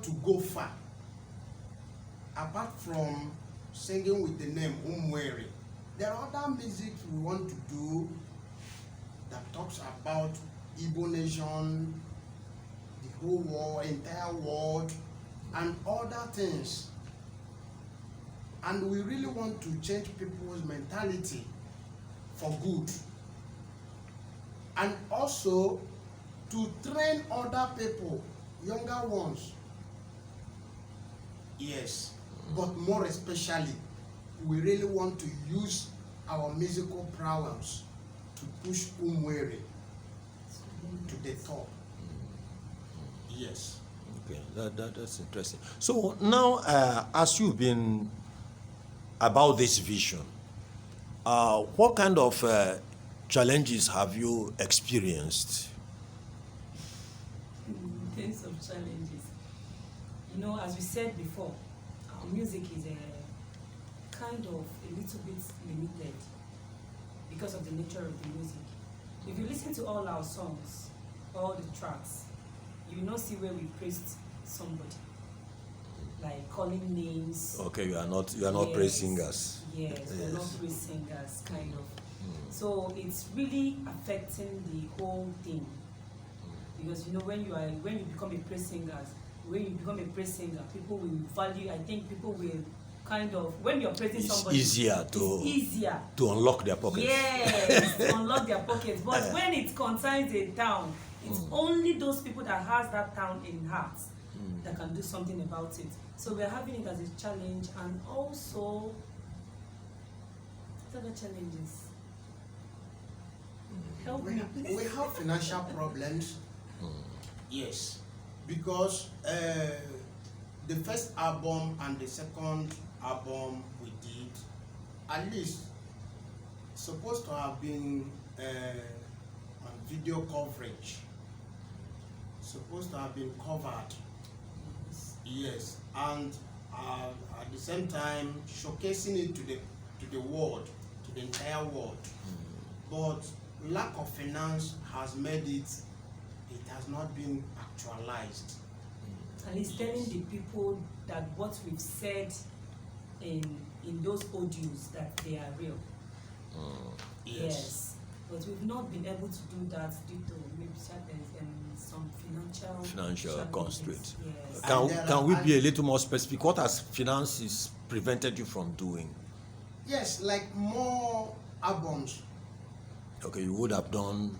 want to go far, apart from singing with the name Umweri, there are other music we want to do that talks about Igbo nation, the whole world, entire world, and other things. And we really want to change people's mentality for good. And also to train other people, younger ones. Yes, but more especially, we really want to use our musical prowess to push Umweri to the top. Yes. Okay, that's interesting. So now, as you've been about this vision, what kind of challenges have you experienced? In terms of challenges, you know, as we said before, our music is a kind of a little bit limited because of the nature of the music. If you listen to all our songs, all the tracks, you will not see where we praised somebody, like calling names. Okay, you are not praise singers. Yes, we're not praise singers, kind of. So it's really affecting the whole thing, because you know when you become a praise singer, people will value. I think people will kind of, when you're praising somebody, it's easier to unlock their pockets. Yes, to unlock their pockets. But when it concerns a town, it's only those people that has that town in heart that can do something about it. So we're having it as a challenge, and also other challenges. Help me. We have financial problems. Yes, because the first album and the second album we did, at least supposed to have been on video coverage, supposed to have been covered. Yes, and at the same time showcasing it to the world, to the entire world. But lack of finance has made it has not been actualized. And it's telling the people that what we've said in those audios, that they are real. Yes. But we've not been able to do that due to maybe some financial constraints. Yes. Can we be a little more specific? What has finances prevented you from doing? Yes, like more albums. Okay, you would have done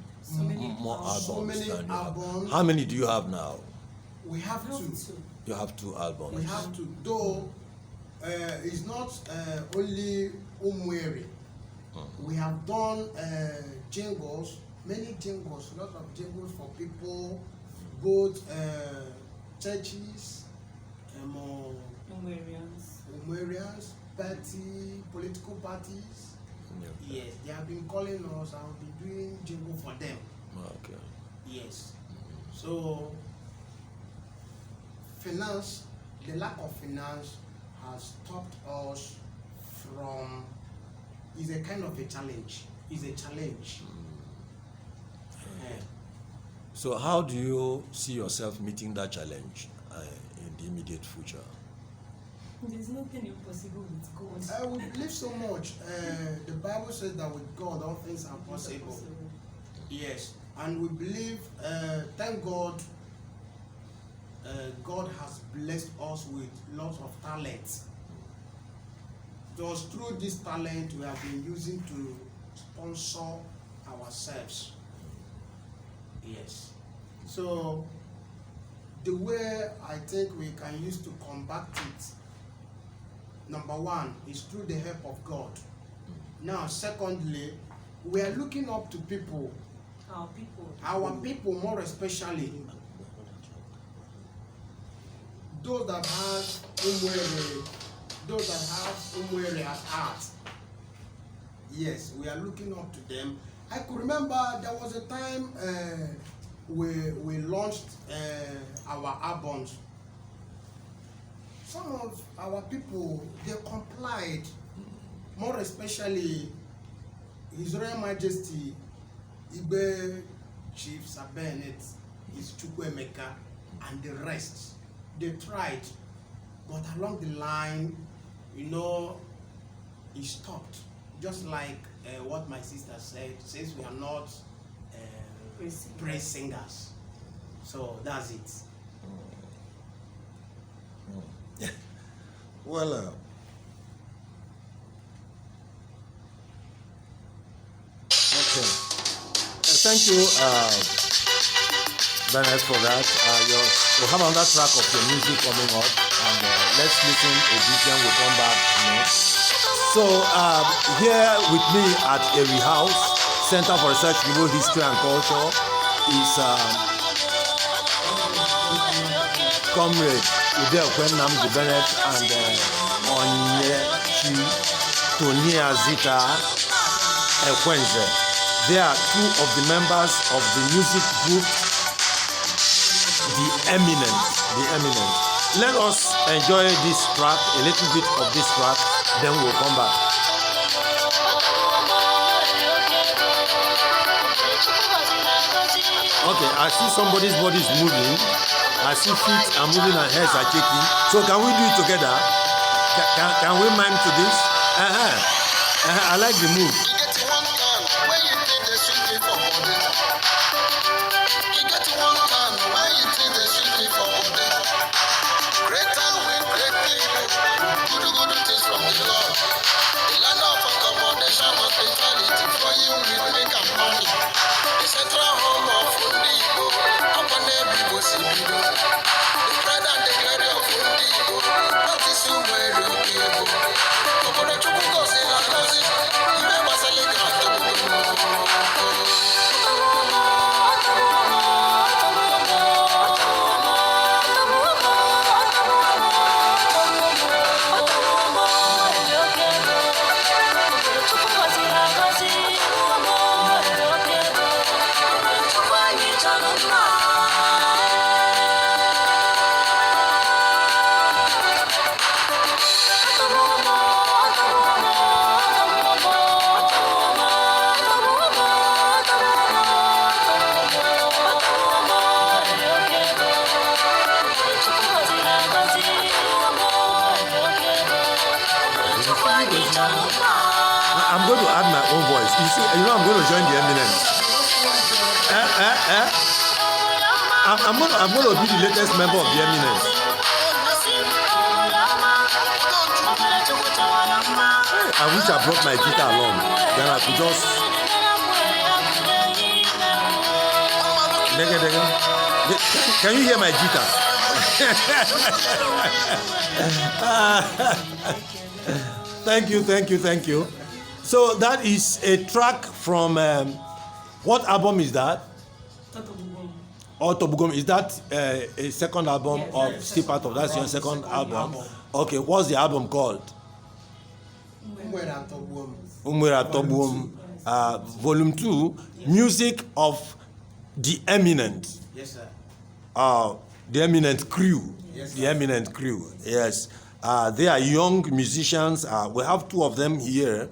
more albums. So many albums. How many do you have now? We have two. You have 2 albums. We have to, though it's not only Umweri. We have done jingles, many jingles, a lot of jingles for people, both churches, Umwerians, political parties. Yes, they have been calling us and we've been doing jingle for them. Okay. Yes. So finance, the lack of finance has stopped us from, is a kind of a challenge. Is a challenge. So how do you see yourself meeting that challenge in the immediate future? There's nothing impossible with God. We believe so much. The Bible says that with God all things are possible. Yes, and we believe, thank God, God has blessed us with lots of talents. Just through this talent we have been using to sponsor ourselves. Yes. So the way I think we can use to combat it, number one, is through the help of God. Now, secondly, we are looking up to people. Our people, more especially those that have Umweri at heart. Yes, we are looking up to them. I could remember there was a time we launched our albums. Some of our people, they complied, more especially His Royal Majesty Igbe Chief Sabenet, His Chukwemeka, and the rest. they tried, but along the line, you know, it stopped. Just like what my sister said, since we are not praise singers. So that's it. Well, okay. Thank you, Bernard, for that. We'll have another track of your music coming up, and let's listen a bit, then we'll come back. So, here with me at ERI House, Center for Research in Igbo History and Culture, is Comrade Otuocha Nnamdi Bennett and Onyechi Tonia Zita Ekwenze. They are two of the members of the music group The Eminent. Let us enjoy this track, a little bit of this track, then we'll come back. Okay, I see somebody's body is moving. I see feet are moving and heads are shaking. So can we do it together? Can we mime to this? I like the move. I'm going to add my own voice. You know, I'm going to join the Eminent. I'm going to be the latest member of the Eminent. I wish I brought my guitar along. Then I could just. Can you hear my guitar? Thank you. So that is a track from what album is that? Otobugom. Is that a second album of still part of that's your second album? Okay, what's the album called? Umwera Tobuom. Volume 2, Music of the Eminent. Yes, sir. The Eminent Crew. Yes, the Eminent Crew. Yes. They are young musicians. We have two of them here.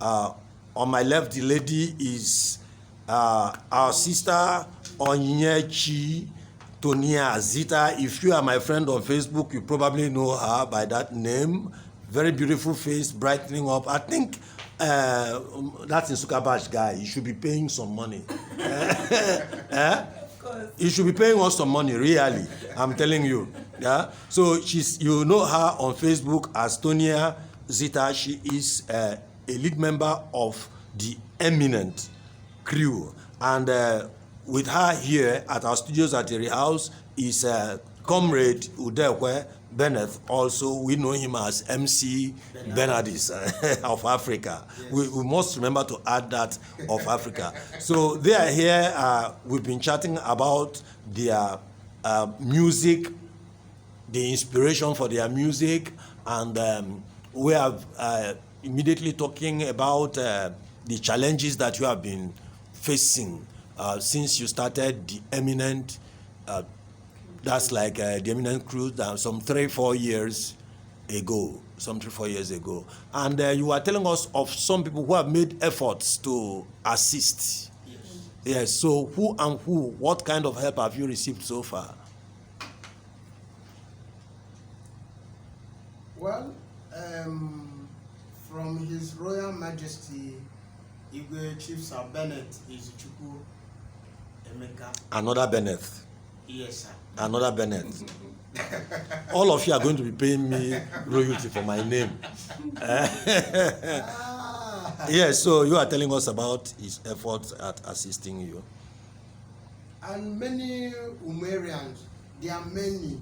On my left, the lady is our sister Onyechi Tonia Zita. If you are my friend on Facebook, you probably know her by that name. Very beautiful face, brightening up. I think that's in Sukabash guy. You should be paying some money. You should be paying us some money, really. I'm telling you. Yeah. So you know her on Facebook as Tonia Zita. She is a lead member of the Eminent Crew, and with her here at our studios at ERI House is Comrade Otuocha Bennett. Also, we know him as MC Bernardis of Africa. Yes. We must remember to add that of Africa. So they are here. We've been chatting about their music, the inspiration for their music, and we have immediately talking about the challenges that you have been facing since you started the Eminent. That's like the Eminent Crew some 3-4 years ago. And you were telling us of some people who have made efforts to assist. Yes. So what kind of help have you received so far? Well, from His Royal Majesty Igwe Chief Sir Bennett Izuchukwu Emeka. Another Bennett. Yes, sir. Another Bennett. All of you are going to be paying me royalty for my name. Yes, so you are telling us about his efforts at assisting you. And many Umerians, there are many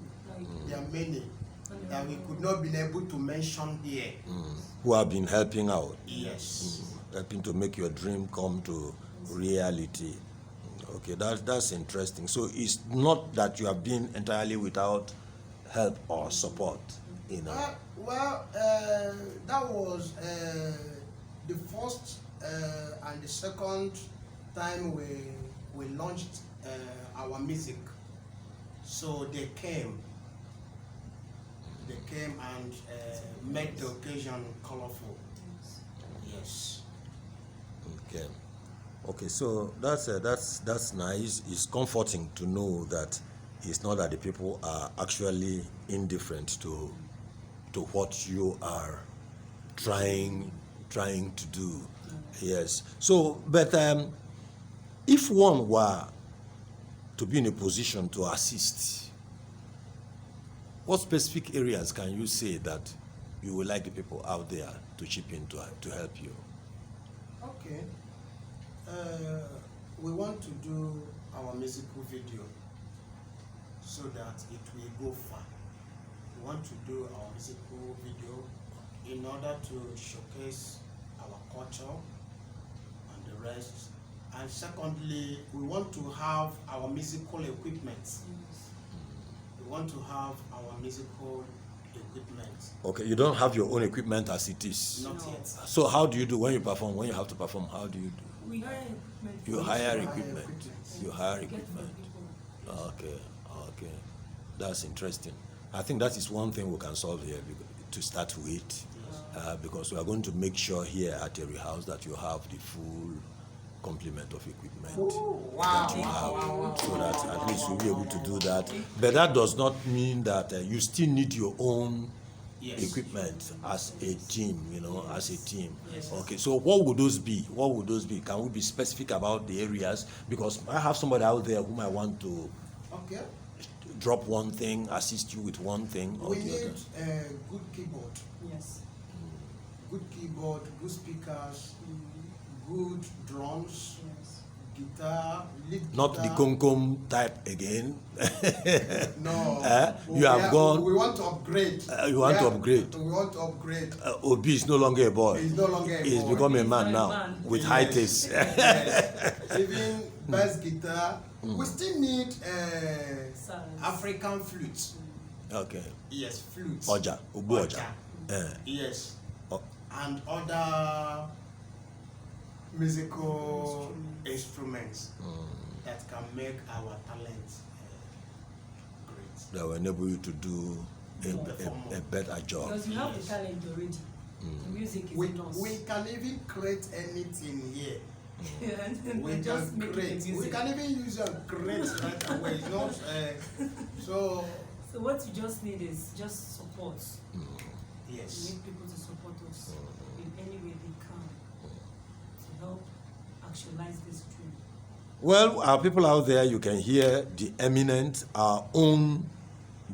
that we could not be able to mention here. Who have been helping out. Yes. Helping to make your dream come to reality. Okay, that's interesting. So it's not that you have been entirely without help or support, you know. That was the first and the second time we launched our music. So they came and made the occasion colorful. Yes. Okay. Okay, so that's nice. It's comforting to know that it's not that the people are actually indifferent to what you are trying to do. Yes. So, but if one were to be in a position to assist, what specific areas can you say that you would like the people out there to chip in to help you? Okay. We want to do our musical video so that it will go far. We want to do our musical video in order to showcase our culture and the rest. And secondly, we want to have our musical equipment. We want to have our musical equipment. Okay, you don't have your own equipment as it is. Not yet. So how do you do when you perform? When you have to perform, how do you do? We hire equipment. You hire equipment. You hire We get from equipment. people. Okay. That's interesting. I think that is one thing we can solve here to start with, because we are going to make sure here at ERI House that you have the full complement of equipment that you have, so that at least you'll be able to do that. But that does not mean that you still need your own equipment as a team, as a team. Yes. Okay, so what would those be? Can we be specific about the areas? Because I have somebody out there whom I want to drop one thing, assist you with one thing or We the need other. a good keyboard. Yes. Good keyboard, good speakers, good drums, Yes. guitar, lead Not the guitar. Kom type again. No. You have gone. We want to upgrade. You want to upgrade. We want to upgrade. Obi is no longer a boy. He's no longer a He's boy. become a He's man now a now man. with Yes. high taste. Yes. Even bass guitar. We still need Sounds. African flute. Okay. Yes, flute. Oja, Otuocha. Yes. Oh. And other musical instruments that can make our talent great. That will enable you to do a better job. Because you have the talent already. The music is We enough. can even create anything here. And We just can make it create. the music. We can even use a create right away. It's not so. So what you just need is just support. We Yes. need people to support us in any way they can to help actualize this dream. Well, our people out there, you can hear the eminent, our own,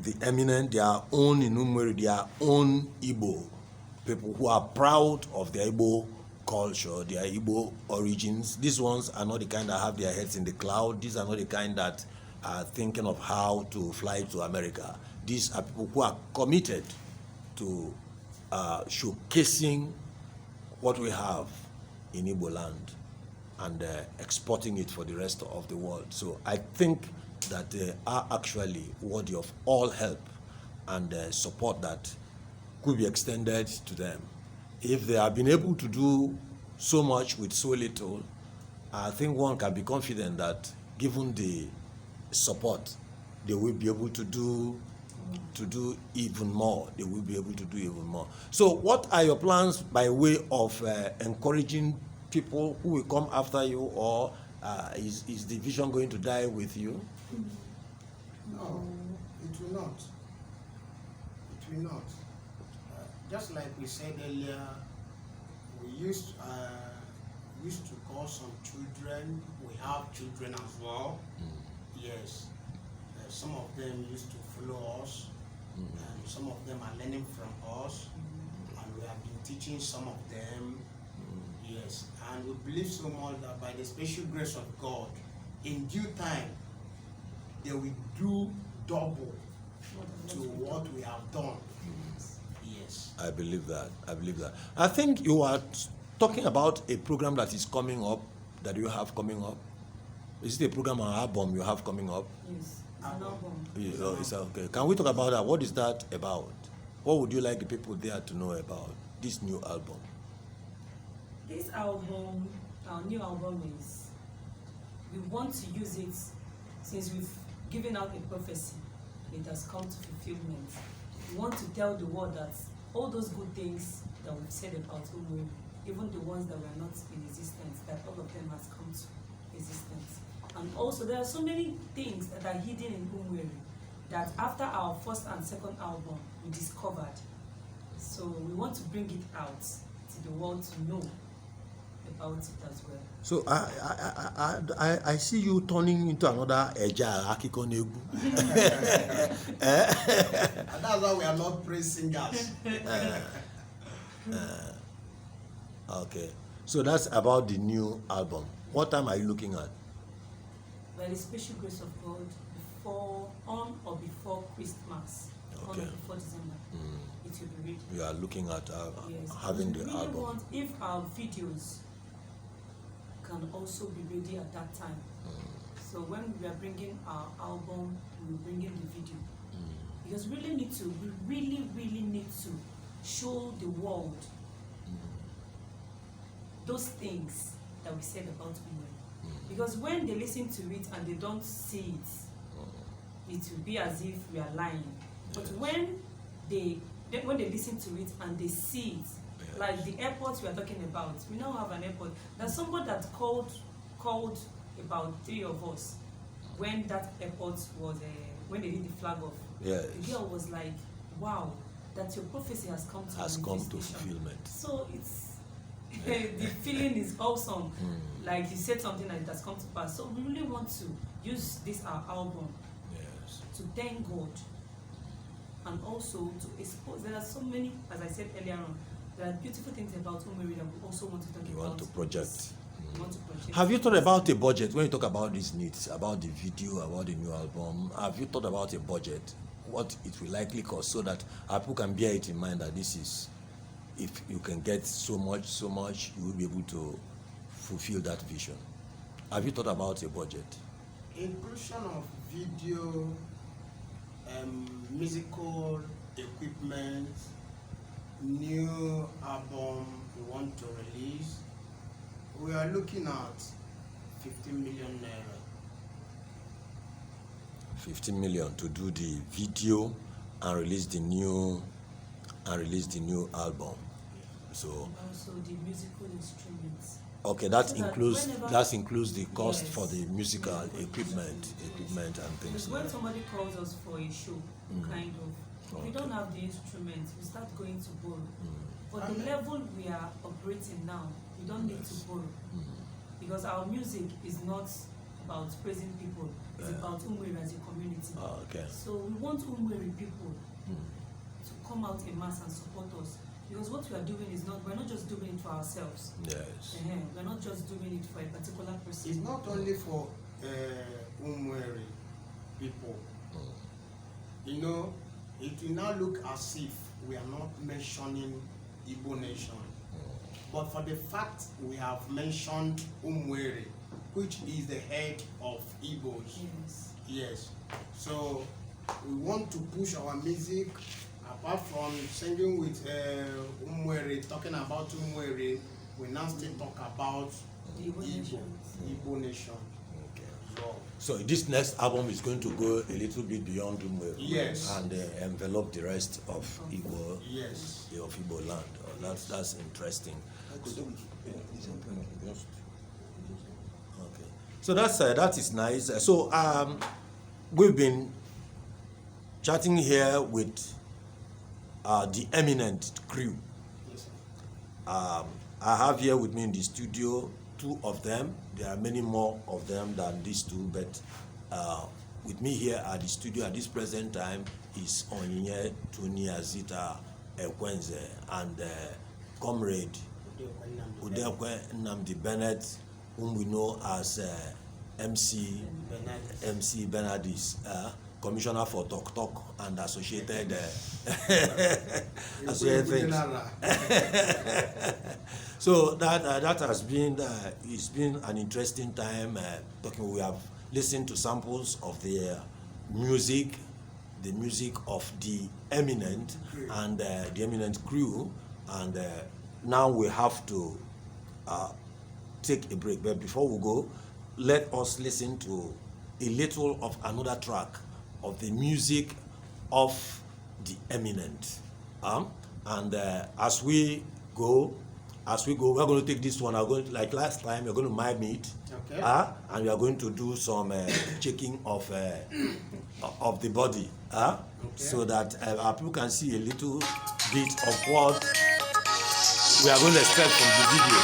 the eminent, their own Inumeri, their own Igbo people who are proud of their Igbo culture, their Igbo origins. These ones are not the kind that have their heads in the cloud. These are not the kind that are thinking of how to fly to America. These are people who are committed to showcasing what we have in Igbo land and exporting it for the rest of the world. So I think that they are actually worthy of all help and support that could be extended to them. If they have been able to do so much with so little, I think one can be confident that given the support, they will be able to do even more. They will be able to do even more. So what are your plans by way of encouraging people who will come after you, or is the vision going to die with you? No, it will not. It will not. just like we said earlier, we used to call some children. We have children as well. Yes, some of them used to follow us, and some of them are learning from us, and we have been teaching some of them. Yes, and we believe so much that by the special grace of God, in due time, they will do double to what we have done. Yes. I believe that. I believe that. I think you are talking about a program that is coming up, that you have coming up. Is it a program or album you have coming up? Yes, it's an album. Yeah, it's okay. Can we talk about that? What is that about? What would you like the people there to know about this new album? This album, our new album is, we want to use it since we've given out a prophecy. It has come to fulfillment. We want to tell the world that all those good things that we've said about Umwe, even the ones that were not in existence, that all of them has come to existence. And also there are so many things that are hidden in Umwe that after our first and second album we discovered. So we want to bring it out to the world to know about it as well. So I see you turning into another Eja Akikonegu. And that's why we are not praise singers. Okay. So that's about the new album. What time are you looking at? By the special grace of God, on or before Christmas, Okay. on or before December, it will be ready. You are looking at Yes. having the we really album. want if our videos can also be ready at that time. So when we are bringing our album, we will bring in the video. Because we really need to show the world those things that we said about women. Because when they listen to it and they don't see it, it will be as if we are lying. But when they listen to it and they see it, like the airport we are talking about, we now have an airport. There's somebody that called about 3 of us when that airport was when they did the flag off. Yes. The girl was like, "Wow, that your prophecy has come to manifestation." fulfillment. So it's the feeling is awesome. Like you said something that it has come to pass. So we really want to use this our album Yes. to thank God and also to expose. There are so many, as I said earlier on, there are beautiful things about Umeri that we also want to talk about. You want to project. We want to project. Have you thought about a budget when you talk about these needs, about the video, about the new album? Have you thought about a budget, what it will likely cost, so that our people can bear it in mind that this is, if you can get so much, you will be able to fulfill that vision? Have you thought about a budget? Inclusion of video, musical equipment, new album we want to release. We are looking at 15 million naira. 15 million to do the video and release the new album. So And also the musical instruments. okay, that So that includes the cost Yes. for the musical Musical equipment and things Because like when that. somebody calls us for a show, kind of, if we don't have the instruments, we start going to borrow. But the level we are operating now, we don't need to borrow. Because our music is not about praising people, it's about Umweri as a community. Okay. So we want Umweri people to come out en masse and support us. Because what we are doing is we're not just doing it for ourselves. Yes. We're not just doing it for a particular person. It's not only for Umweri people. You know, it will now look as if we are not mentioning Igbo nation. But for the fact we have mentioned Umweri, which is the head of Igbos. Yes. Yes. So we want to push our music. Apart from singing with Umweri, talking about Umweri, we now still talk about The Igbo nation. Igbo nation. Okay. So So this next album is going to go a little bit beyond Umwe, Yes. and envelop the rest of Igbo, yes. of Igbo land. Oh, that's interesting. Okay, so that is nice. So we've been chatting here with the eminent crew. Yes, sir. I have here with me in the studio 2 of them. There are many more of them than these 2, but with me here at the studio at this present time is Onyinye Tony Azita Ekwenze and comrade Udekwe Nnamdi Bennett, whom we know as MC Bernardis, Commissioner for Tok Tok and associated things. So that has been it's been an interesting time talking. We have listened to samples of the music of the Eminent and the Eminent crew, and now we have to take a break. But before we go, let us listen to a little of another track of the music of the Eminent. And as we go, we're going to take this one. I'm going to, like last time, you're going to mime it. Okay. And we are going to do some checking of the body. Okay. So that our people can see a little bit of what we are going to expect from the video.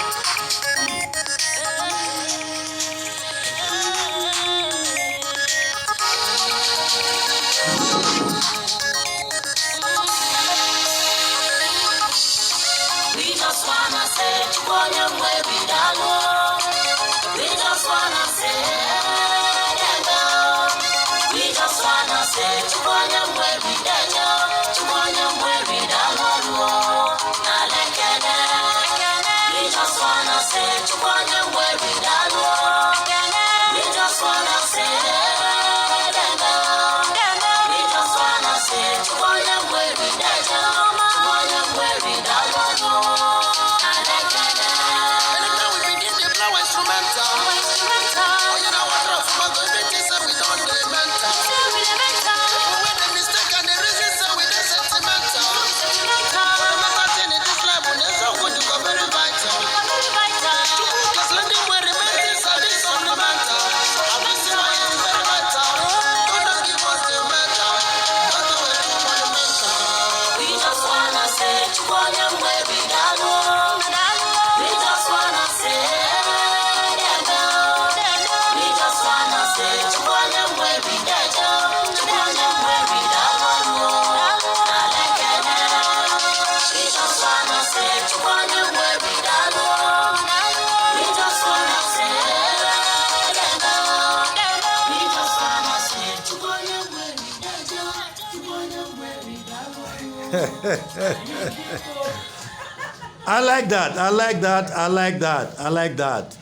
I like that.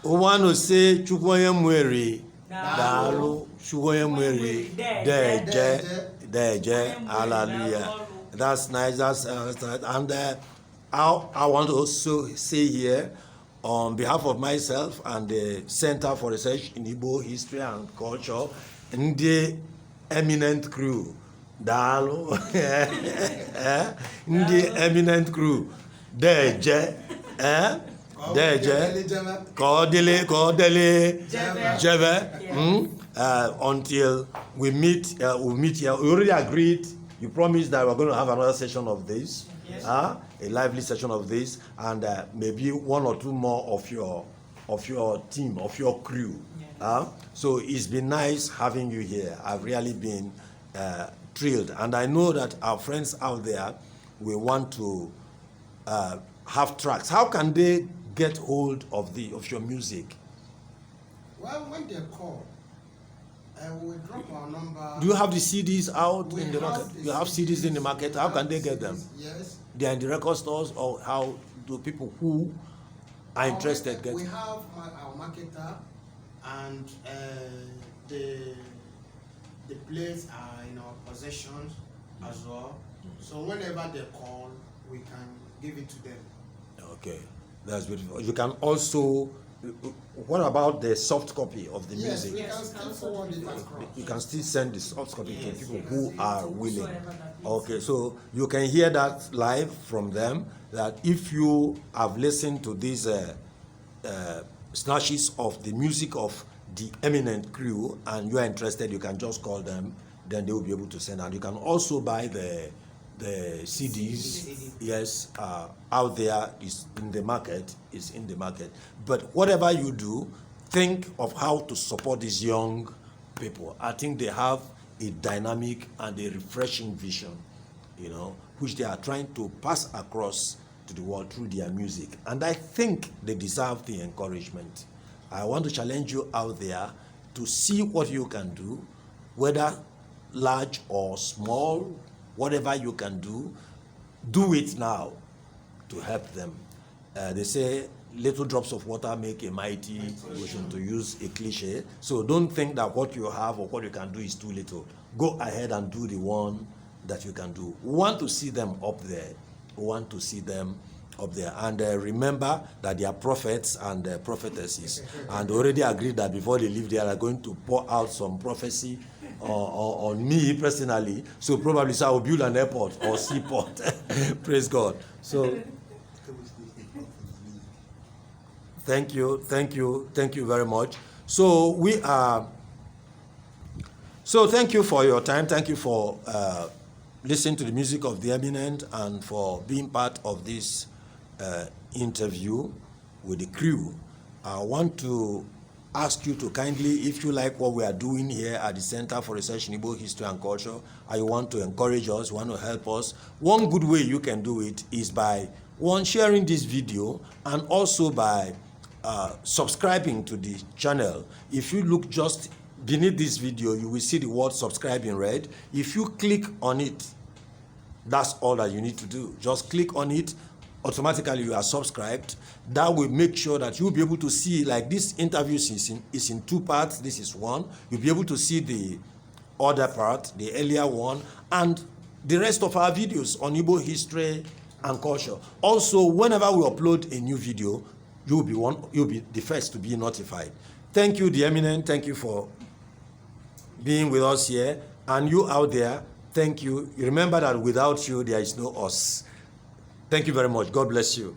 We want to say Chukwuonye Mweri Dalu, Chukwuonye Mweri Deje, hallelujah. That's nice. And I want to also say here, on behalf of myself and the Center for Research in Igbo History and Culture, and the Eminent crew, Dalu, the Eminent crew, Deje, Kodele, Jeve, until we meet here. We already agreed. You promised that we're going to have another session of this, yes. A lively session of this, and maybe 1 or 2 more of your team, of your crew. Yes. So it's been nice having you here. I've really been thrilled, and I know that our friends out there will want to have tracks. How can they get hold of your music? Well, when they call, we'll drop our number. Do you have the CDs out in the market? You have CDs in the market. How can they get them? Yes. They are in the record stores, or how do people who are interested get? We have our marketer, and the plates are in our possession as well. So whenever they call, we can give it to them. Okay, that's beautiful. You can also. What about the soft copy of the music? Yes, we can still forward it across. You can still send the soft copy to people who Yes. are willing. Okay, so you can hear that live from them, that if you have listened to these snatches of the music of the Eminent crew and you are interested, you can just call them, then they will be able to send. And you can also buy the the CDs, CD. yes, out there, is in the market, But whatever you do, think of how to support these young people. I think they have a dynamic and a refreshing vision, which they are trying to pass across to the world through their music. And I think they deserve the encouragement. I want to challenge you out there to see what you can do, whether large or small, whatever you can do it now to help them. They say little drops of water make a mighty ocean, to use a cliche. So don't think that what you have or what you can do is too little. Go ahead and do the one that you can do. We want to see them up there. And remember that they are prophets and prophetesses, and already agreed that before they leave, they are going to pour out some prophecy on me personally. So probably I will build an airport or seaport. Praise God. So thank you very much. So thank you for your time. Thank you for listening to the music of the Eminent and for being part of this interview with the crew. I want to ask you to kindly, if you like what we are doing here at the Center for Research in Igbo History and Culture, and you want to encourage us, want to help us, one good way you can do it is by, one, sharing this video, and also by subscribing to the channel. If you look just beneath this video, you will see the word subscribe in red. If you click on it, that's all that you need to do. Just click on it. Automatically you are subscribed. That will make sure that you'll be able to see, like this interview is in two parts. This is one. You'll be able to see the other part, the earlier one, and the rest of our videos on Igbo history and culture. Also, whenever we upload a new video, you'll be the first to be notified. Thank you, the Eminent. Thank you for being with us here. And you out there, thank you. Remember that without you, there is no us. Thank you very much. God bless you.